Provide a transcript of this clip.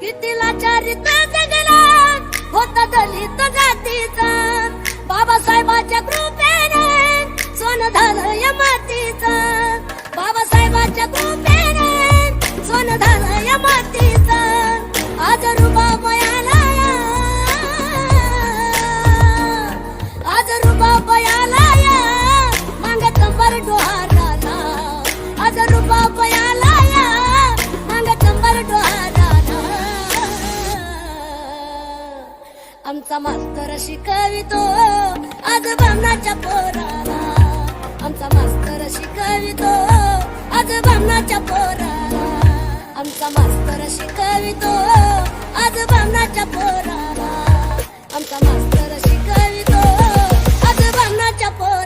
किती लाचारीत जगला होता दलित जातीचा, बाबासाहेबाच्या कृपेने सोनं झालं या मातीचं, बाबासाहेबाच्या कृपेने सोनं झालं या मातीचं. आज रुबाब आला, आज रुबाब आला, मागे कंबर डोहार झाला. आज रुबाब आला, मागे कंबर डोहार झाला. आमचा मास्तर शिकवितो आज बामणाच्या पोराला, आमचा मास्तर शिकवितो आज बामणाच्या पोराला, आमचा मास्तर शिकवितो आज बामणाच्या पोराला, आमचा मास्तर शिकवितो आज बामणाच्या पोराला.